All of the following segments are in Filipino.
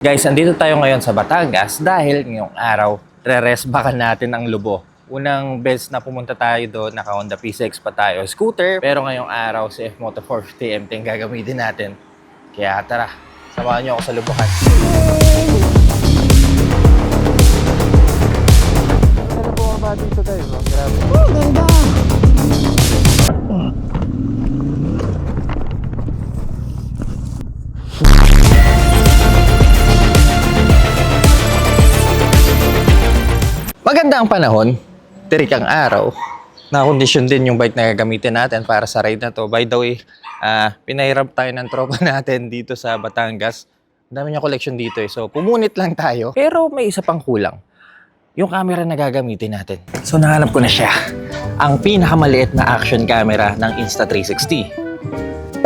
Guys, andito tayo ngayon sa Batangas dahil ngayong araw, re-resbakan natin ang Lubo. Unang beses na pumunta tayo doon, naka-Honda P6 pa tayo, scooter. Pero ngayong araw, si F-Moto 450 MT ang gagamitin natin. Kaya tara, samahan niyo ako sa Lubukan. Ano po ba dito guys? Grabe. Oh, ganda! Maganda ang panahon, tirik ang araw. Nakakondisyon din yung bike na gagamitin natin para sa ride na to. By the way, pinahirap tayo ng tropa natin dito sa Batangas. Ang dami niya collection dito eh. So, pumunit lang tayo. Pero may isa pang kulang. Yung camera na gagamitin natin. So, nahanap ko na siya. Ang pinakamaliit na action camera ng Insta360.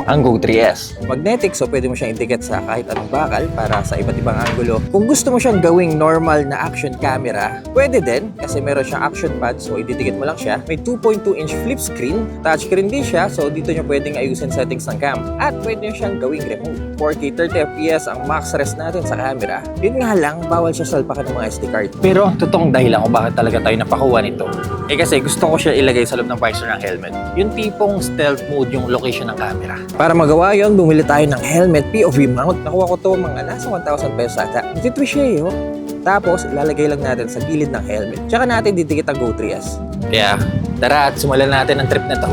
Ang Go 3S. Magnetic, so pwede mo siyang idikit sa kahit anong bakal para sa iba't ibang angulo. Kung gusto mo siyang gawing normal na action camera, pwede din kasi meron siyang action pad, so ididikit mo lang siya. May 2.2-inch flip screen, touchscreen din siya, so dito nyo pwedeng ayusin settings ng cam. At pwede nyo siyang gawing remote. 4K 30fps ang max res natin sa camera. Yun nga lang, bawal siya salpakan ng mga SD card. Pero ang totoong dahilan kung bakit talaga tayo napakuha nito, kasi gusto ko siya ilagay sa loob ng visor ng helmet. Yung tipong stealth mode yung location ng camera. Para magawa yon, bumili tayo ng helmet POV mount. Nakuha ko to mga nasa 1,000 pesos ata. Nagtitwi siya eh, oh. Tapos, ilalagay lang natin sa gilid ng helmet. Tsaka natin didikit ang Go 3S. Kaya, tara at simulan natin ang trip na to.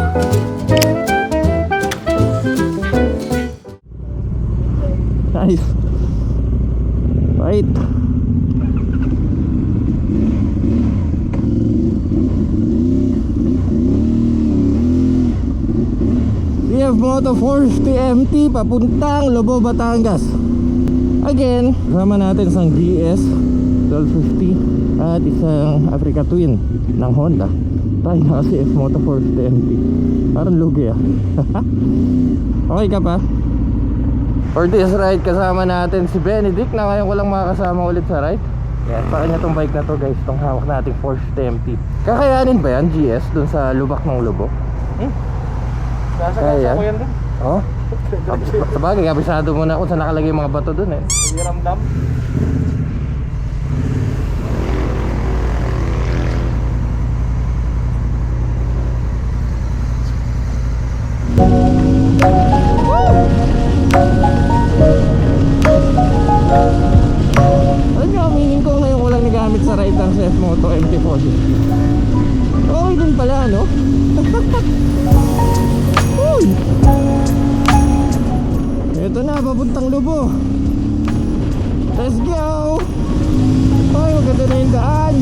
Nice. Right. F-Moto 450 MT papuntang Lobo, Batangas. Again, kasama natin isang GS 1250 at isang Africa Twin ng Honda. Tayo na kasi F-Moto 450 MT. Parang lugi ah. Okay ka pa? For this ride, kasama natin si Benedict na ngayon ko lang makakasama ulit sa ride. Yes, sa kanya tong bike na to guys, itong hawak nating 450 MT. Kakayanin ba yan GS dun sa lubak ng Lobo? Kaya ko yan din. Oh? Sabagay, kabisado mo na kung saan nakalagay yung mga bato dun eh. Hindi ramdam. Alam nyo, aminin ko ngayon ko lang nagamit sa ride ng F-Moto MT-450. Okay din pala, no? Ito na, papuntang Lobo. Let's go! Ay, maganda na yung daan.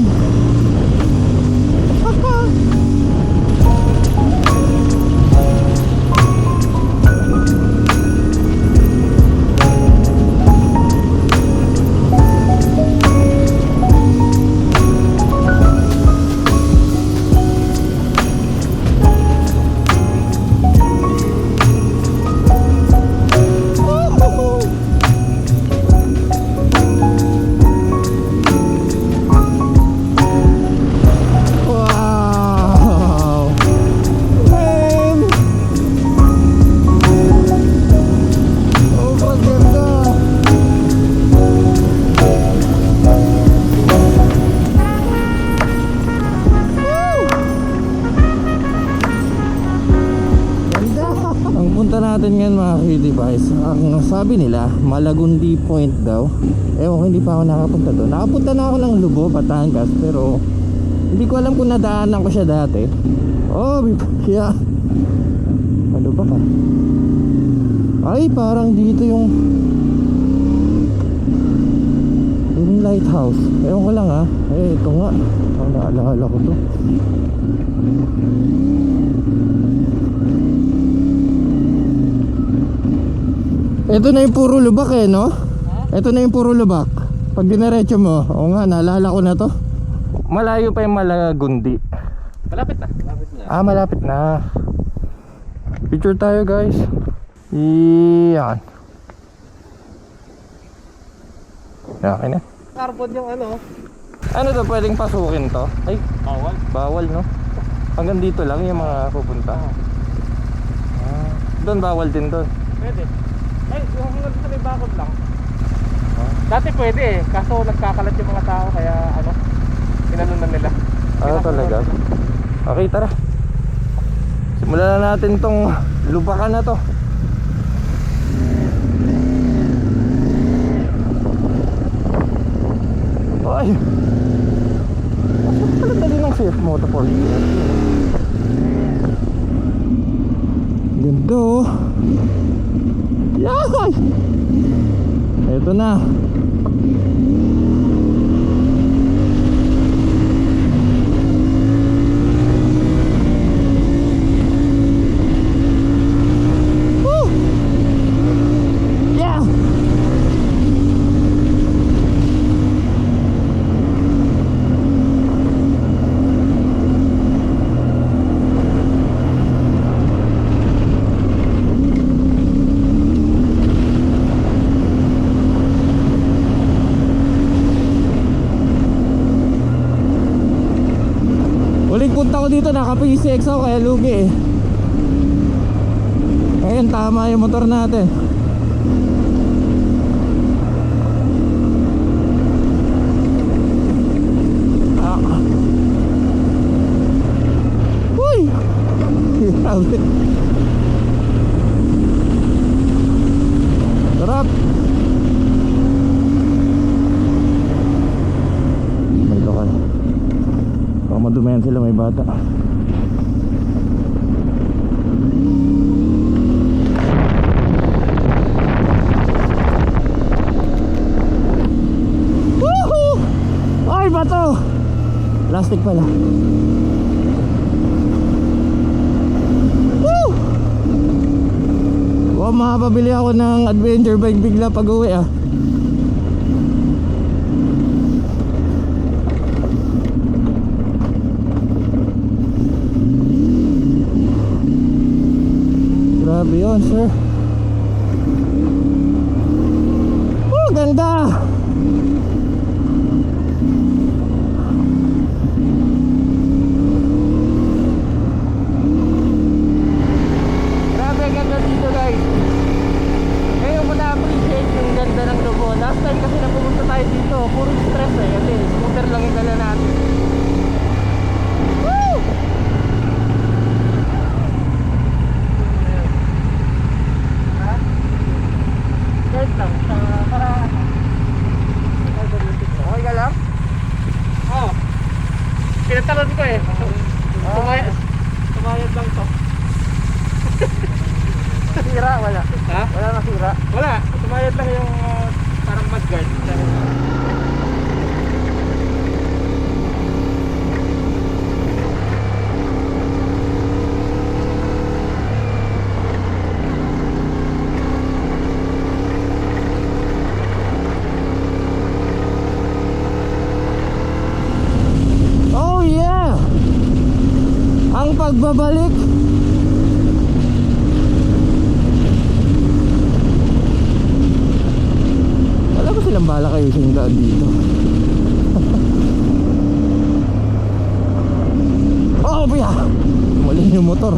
Natin ngayon mga k-device, ang sabi nila Malagundi Point daw. Ewan ko, hindi pa ako nakapunta doon. Nakapunta na ako ng Lobo, Batangas, pero hindi ko alam kung nadaanan ko siya dati. Oh, kaya ano ba ka? Ay, parang dito yung lighthouse. Ewan ko lang ha. Ito nga, naalala ko to. Ito na yung puro lubak eh, no? Ito na yung puro lubak. Pag dinaretso mo, oo nga, naalala ko na to. Malayo pa yung Malagundi. Malapit na. Malapit na. Ah, malapit na. Picture tayo guys. Iyan. Okay na. Carbon yung ano. Ano to, pwedeng pasukin to? Ay, Bawal. bawal no? Hanggang dito lang yung mga pupunta. Doon bawal din doon. Pwede. Ay, yung hanggang sa may bakod lang. Dati pwede eh, kaso nagkakalat yung mga tao kaya ano, inanon na nila. Talaga. Okay, tara. Simulan na natin tong lubakan na to. Ay! Ang pala dali ng safe moto 4 ganda oh. Yay! Eto na. Woo! Yeah! Huling punta ko dito naka PCX ako kaya lugi eh. Ngayon tama yung motor natin. Uy! Grabe. Sarap. May lokal. Baka madumayan sila, may bata. Woohoo! Ay, bato! Plastic pala. Woo! Wow, makapabili ako ng adventure bike bigla pag uwi ah. Grabe yun, sir. Oh, ganda! Grabe, ganda dito guys. Ngayon mo na-appreciate yung ganda ng Lobo. Last time kasi na pumunta tayo dito, puro stress eh. Kasi scooter lang yung dala natin. Woo! Shirt lang, para okay ka lang? Oo. Pinatalon ko eh. Tumayad lang to. Nasira, wala. Ha? Wala nasira. Wala, tumayad lang yung parang mudguard. Oh yeah! Ang pagbabalik. Wala ba silang bala kayo sa daan dito? Oh, biya! Mali yung motor.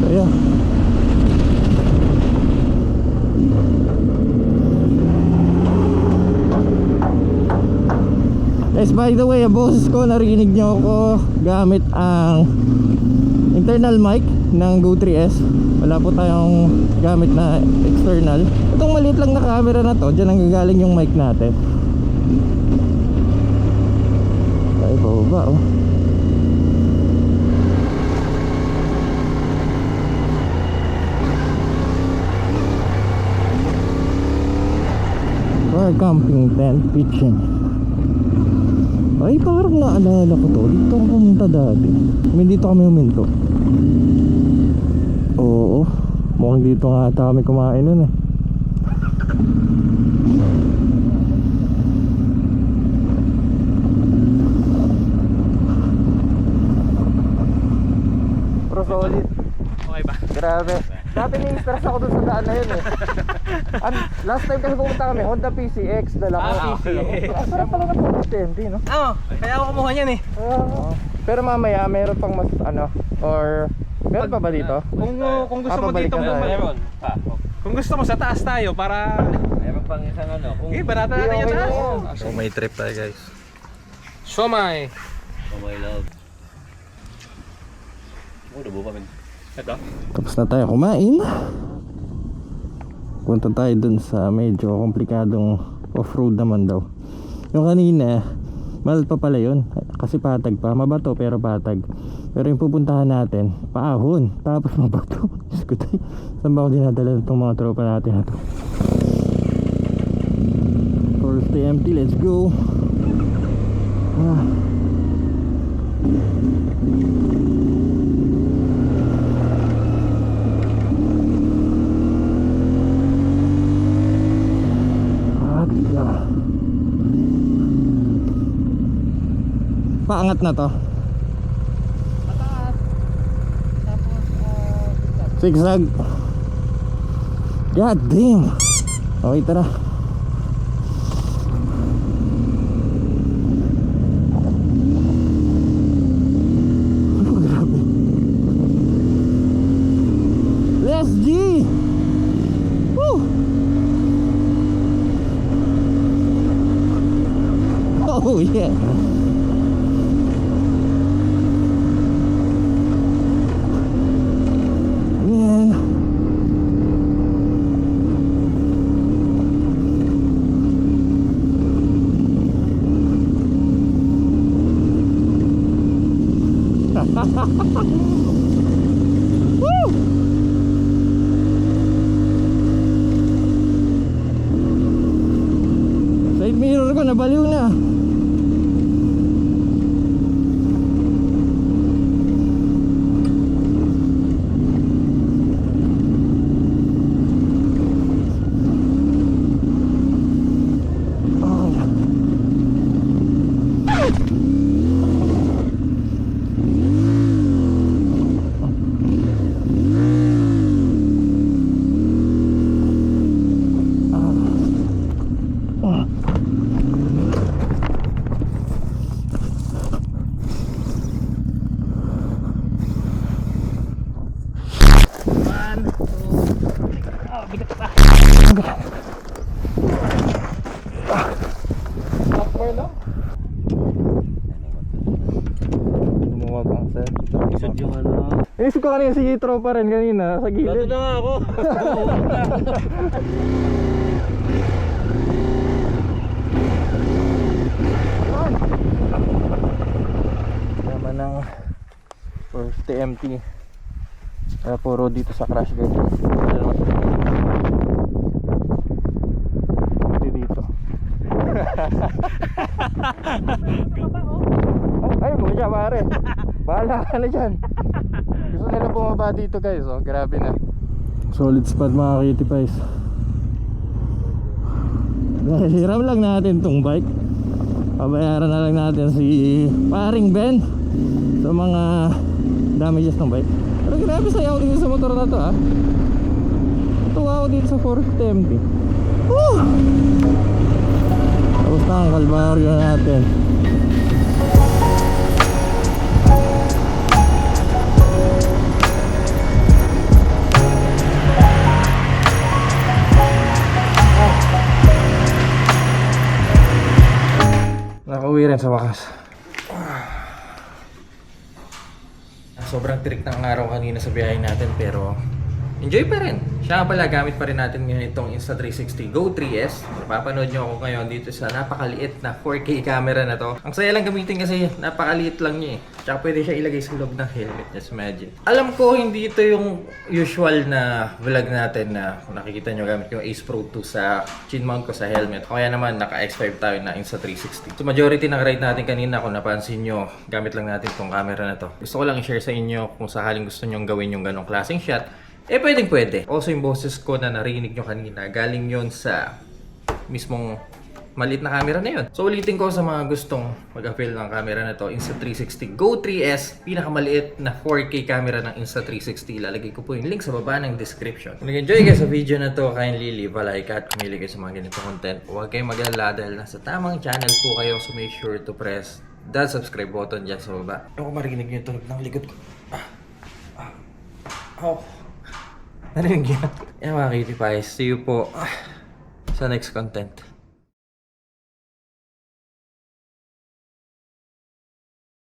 Kaya guys, by the way, ang boses ko narinig nyo ako gamit ang internal mic ng Go 3S. Wala po tayong gamit na external. Itong maliit lang na camera na to, dyan ang gagaling yung mic natin. Ay, baba oh. Car camping tent pitching. Ay, parang naalala ko to. Dito ako pumunta dati. Dito kami huminto. Oo. Mukhang dito nga ata kami kumain nun eh. Pero solid. Okay ba? Grabe. Dati na-stress ako dun sa daan na yun eh. Last time kasi pumunta kami, Honda PCX. Dala ko. PCX. Sarap pala na po hindi, no? Oo, kaya ako kumuha niyan eh. Pero mamaya, meron pang mas ano, or meron pa ba dito? Kung gusto mo Papabalik dito na tayo. meron. Kung gusto mo sa taas tayo para pang isang ano. Kung Okay, barata natin yan taas. So may trip tayo guys. Siomay. Oh my love. Ito. Tapos na tayo kumain. Punta tayo dun sa medyo komplikadong off-road naman daw. Yung kanina, mahal pa pala yun. Kasi patag pa. Mabato pero patag. Pero yung pupuntahan natin, paahon. Tapos mabato. Diyos ko tayo. Saan ba ako dinadala itong mga tropa natin na to? First empty, let's go. Ah. Paangat na to. Mataas. Tapos, Zigzag. God damn. Okay, tara. Oh, grabe. Let's G. Woo. Oh yeah. Man. Woo! Side mirror ko nabaliw na. software lang. Lumuwag ang sir. Isod yung ano. Inisip ko kanina si tropa rin kanina sa gilid. na nga ako. Naman ng first empty. Puro dito sa crash guys. Dito. Ay mo siya pare. Bahala ka na dyan. Gusto nila bumaba dito guys. Oh, grabe na. Solid spot mga kitty pies. Dahil hiram lang natin tong bike, pabayaran na lang natin si paring Ben sa mga damages ng bike. Pero grabe sayaw dito sa motor na to ha. Tuwa ako dito sa 450. Woo! Tapos na ang kalbaryo natin. Nakauwi rin sa wakas. Sobrang tirik ng araw kanina sa biyahe natin pero enjoy pa rin. Siya nga pala, gamit pa rin natin ngayon itong Insta360 Go 3S. Napapanood nyo ako ngayon dito sa napakaliit na 4K camera na to. Ang saya lang gamitin kasi napakaliit lang niya eh. Tsaka pwede siya ilagay sa loob ng helmet. Just imagine. Alam ko hindi ito yung usual na vlog natin na kung nakikita nyo gamit yung Ace Pro 2 sa chin mount ko sa helmet. Kaya naman naka X5 tayo na Insta360. So majority ng ride natin kanina kung napansin nyo, gamit lang natin itong camera na to. Gusto ko lang i-share sa inyo kung sakaling gusto nyo gawin yung ganong klaseng shot. Eh pwedeng pwede. Also yung boses ko na narinig nyo kanina, galing yon sa mismong maliit na camera na yun. So ulitin ko sa mga gustong mag-avail ng camera na to, Insta360 Go 3S, pinakamaliit na 4K camera ng Insta360. Ilalagay ko po yung link sa baba ng description. Kung nag-enjoy kayo sa video na to, kindly leave a like at kumili kayo sa mga ganito content. Huwag kayong mag-alala dahil nasa tamang channel po kayo, so make sure to press that subscribe button dyan sa baba. Ako marinig nyo yung tunog ng likod ko. Narinig yan. Yan mga kitty pies, see you po sa next content.